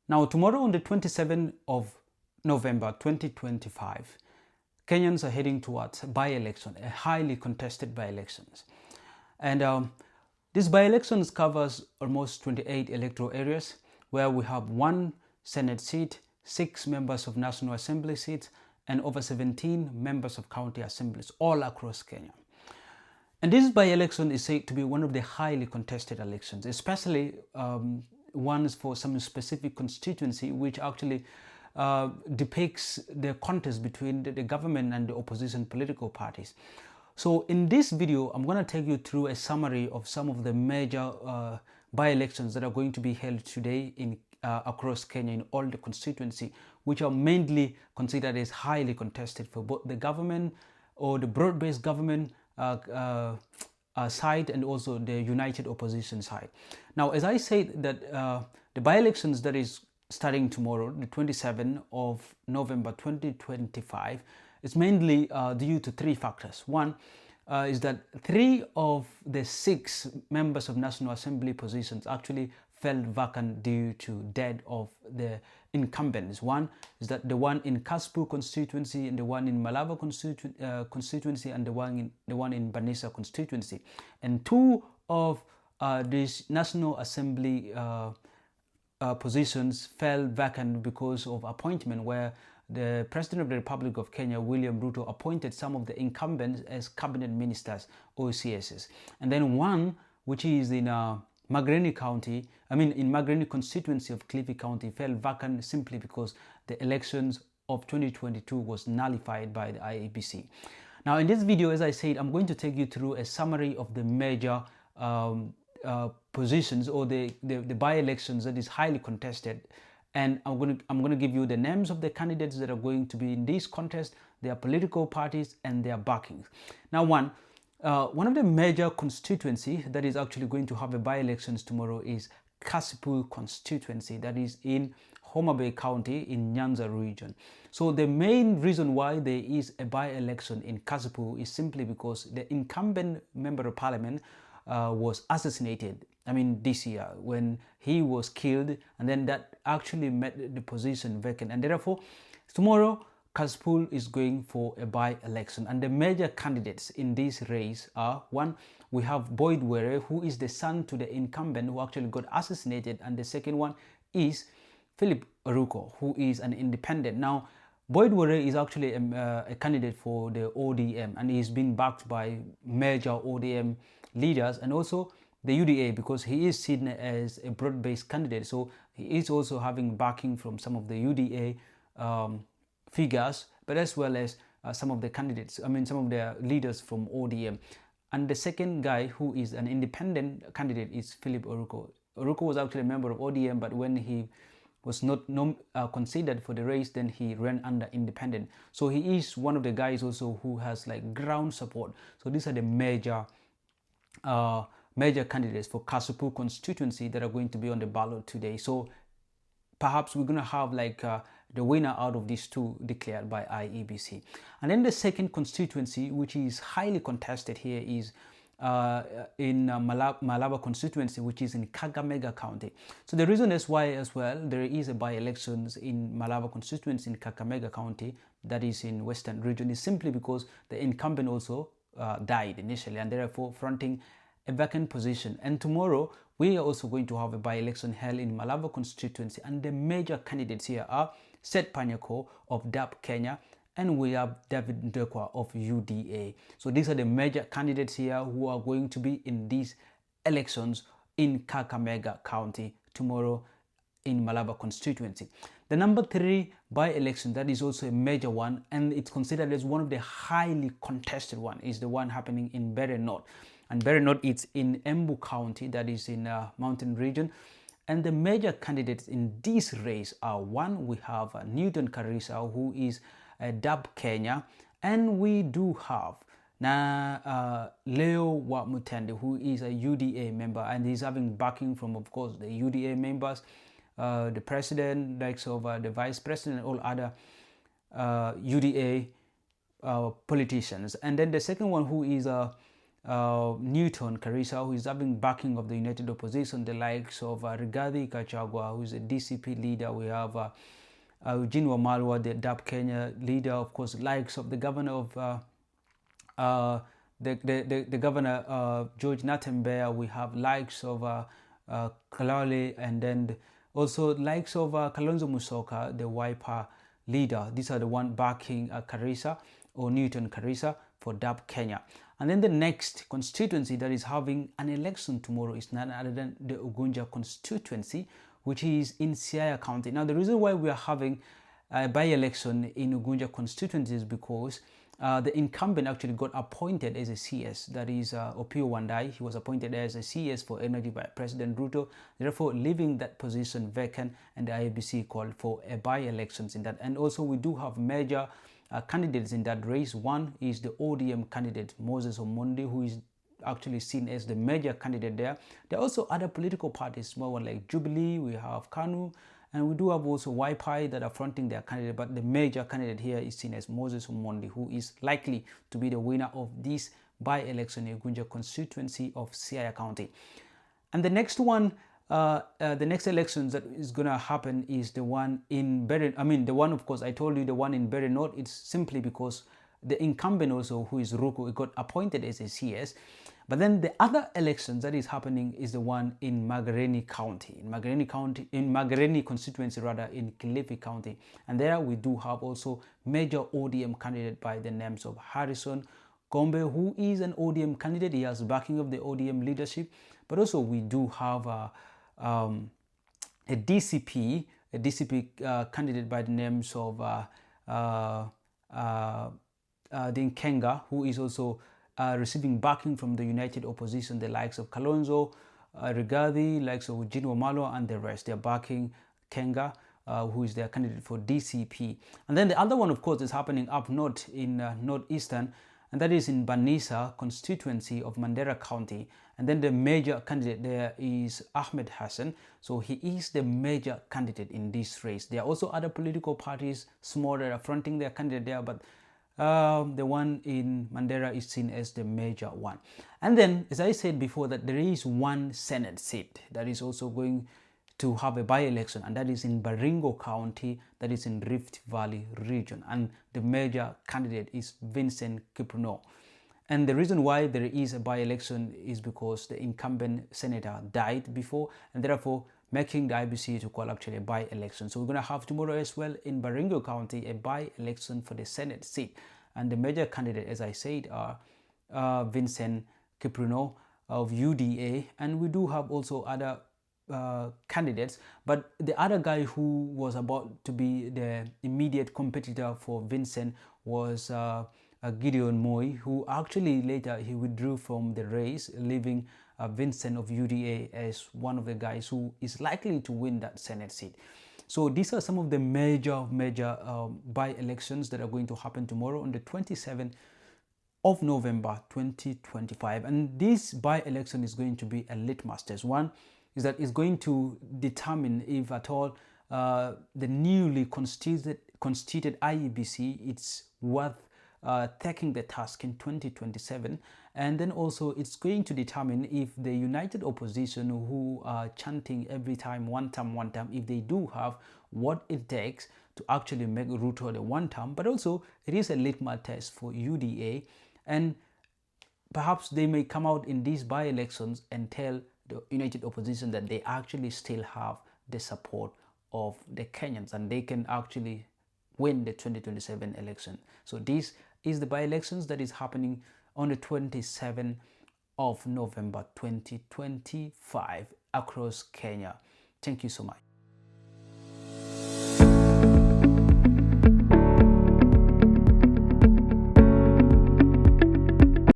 Now, tomorrow on the 27th of November 2025, Kenyans are heading towards a by-election, a highly contested by-elections. And this by-elections covers almost 28 electoral areas where we have 1 Senate seat, 6 members of National Assembly seats, and over 17 members of county assemblies all across Kenya. And this by-election is said to be one of the highly contested elections, especially ones for some specific constituency, which actually depicts the contest between the government and the opposition political parties. So in this video, I'm going to take you through a summary of some of the major by-elections that are going to be held today in across Kenya in all the constituency, which are mainly considered as highly contested for both the government or the broad-based government side and also the united opposition side. Now, as I said, that the by-elections that is starting tomorrow, the 27th of November 2025, is mainly due to 3 factors. One is that 3 of the 6 members of National Assembly positions actually fell vacant due to death of the incumbents. One is that the one in Kaspu constituency, and the one in Malava constituency, and the one in Banisa constituency. And 2 of these National Assembly positions fell vacant because of appointment, where the President of the Republic of Kenya, William Ruto, appointed some of the incumbents as cabinet ministers or CSs. And then 1, which is in Magreni County, in Magreni constituency of Kilifi County, fell vacant simply because the elections of 2022 was nullified by the IEBC. Now, in this video, as I said, I'm going to take you through a summary of the major positions or the by-elections that is highly contested, and I'm going to give you the names of the candidates that are going to be in this contest, their political parties, and their backings. Now, one of the major constituency that is actually going to have a by-elections tomorrow is Kasipul constituency, that is in Homa Bay County in Nyanza region. So the main reason why there is a by-election in Kasipul is simply because the incumbent member of parliament was assassinated, this year when he was killed, and then that actually made the position vacant, and therefore tomorrow Kasipul is going for a by-election. And the major candidates in this race are: 1, we have Boyd Were, who is the son to the incumbent who actually got assassinated, and the second one is Philip Oruko, who is an independent. Now, Boyd Were is actually a candidate for the ODM, and he's been backed by major ODM leaders and also the UDA, because he is seen as a broad-based candidate. So he is also having backing from some of the UDA figures, but as well as some of the candidates, some of the leaders from ODM. And the second guy, who is an independent candidate, is Philip Oruko. Oruko was actually a member of ODM, but when he was not considered for the race, then he ran under independent. So he is one of the guys also who has like ground support. So these are the major candidates for Kasipul constituency that are going to be on the ballot today. So perhaps we're going to have like the winner out of these 2 declared by IEBC. And then the second constituency, which is highly contested here, is in Malava constituency, which is in Kakamega County. So the reason is why as well there is a by-elections in Malava constituency in Kakamega County, that is in Western region, is simply because the incumbent also died initially, and therefore fronting a vacant position. And tomorrow we are also going to have a by-election held in Malava constituency, and the major candidates here are Seth Panyako of DAP Kenya, and we have David Ndekwa of UDA. So these are the major candidates here who are going to be in these elections in Kakamega County tomorrow in Malava constituency. The number 3 by-election, that is also a major one, and it's considered as one of the highly contested one, is the one happening in Bere North. And Bere North is in Embu County, that is in mountain region. And the major candidates in this race are: 1, we have Newton Karisa, who is a DAP Kenya, and we do have Leo Wamutende, who is a UDA member, and he's having backing from, of course, the UDA members, the president, likes of the vice president, and all other UDA politicians. And then the second one, who is Newton Karisa, who is having backing of the United Opposition, the likes of Rigathi Gachagua, who is a DCP leader. We have Eugene Wamalwa, the DAP Kenya leader, of course, likes of the governor of the governor George Natembeya. We have likes of Kalale, and then also likes of Kalonzo Musyoka, the Wiper leader. These are the one backing Karisa or Newton Karisa for DAP Kenya. And then the next constituency that is having an election tomorrow is none other than the Ugunja constituency, which is in Siaya County. Now, the reason why we are having a by-election in Ugunja constituency is because the incumbent actually got appointed as a CS, that is Opio Wandai. He was appointed as a CS for energy by President Ruto, therefore leaving that position vacant, and the IEBC called for a by-elections in that. And also we do have major candidates in that race. One is the ODM candidate Moses Omondi, who is actually seen as the major candidate there. There are also other political parties, small one like Jubilee, we have KANU, and we do have also YPI that are fronting their candidate, but the major candidate here is seen as Moses Omondi, who is likely to be the winner of this by-election in Ugunja constituency of Siaya County. And the next one, the next elections that is going to happen is the one in Berry. I mean, the one, of course, I told you the one in Berry North. It's simply because the incumbent also, who is Ruku, got appointed as a CS. But then the other elections that is happening is the one in Magarini County, in Magarini constituency rather, in Kilifi County. And there we do have also major ODM candidate by the names of Harrison Gombe, who is an ODM candidate. He has backing of the ODM leadership. But also we do have a DCP candidate by the names of Dinkenga, who is also receiving backing from the United Opposition, the likes of Kalonzo, Rigathi, likes of Eugene Wamalwa, and the rest. They're backing Kenga, who is their candidate for DCP. And then the other one, of course, is happening up north in northeastern, and that is in Banisa constituency of Mandera County. And then the major candidate there is Ahmed Hassan. So he is the major candidate in this race. There are also other political parties, small, that are fronting their candidate there, but the one in Mandera is seen as the major one. And then, as I said before, that there is one Senate seat that is also going to have a by-election, and that is in Baringo County, that is in Rift Valley region. And the major candidate is Vincent Kiprono. And the reason why there is a by-election is because the incumbent senator died before, and therefore making the IBC to call actually a by-election. So we're going to have tomorrow as well in Baringo County a by-election for the Senate seat. And the major candidate, as I said, are Vincent Kiprono of UDA. And we do have also other candidates, but the other guy who was about to be the immediate competitor for Vincent was Gideon Moi, who actually later he withdrew from the race, leaving Vincent of UDA as one of the guys who is likely to win that Senate seat. So these are some of the major by-elections that are going to happen tomorrow on the 27th of November 2025. And this by-election is going to be a litmus test. One is that it's going to determine if at all the newly constituted IEBC it's worth taking the task in 2027. And then also it's going to determine if the United Opposition, who are chanting every time one term, if they do have what it takes to actually make Ruto the one term. But also it is a litmus test for UDA, and perhaps they may come out in these by-elections and tell the United Opposition that they actually still have the support of the Kenyans and they can actually win the 2027 election. So this is the by-elections that is happening on the 27th of November 2025 across Kenya. Thank you so much.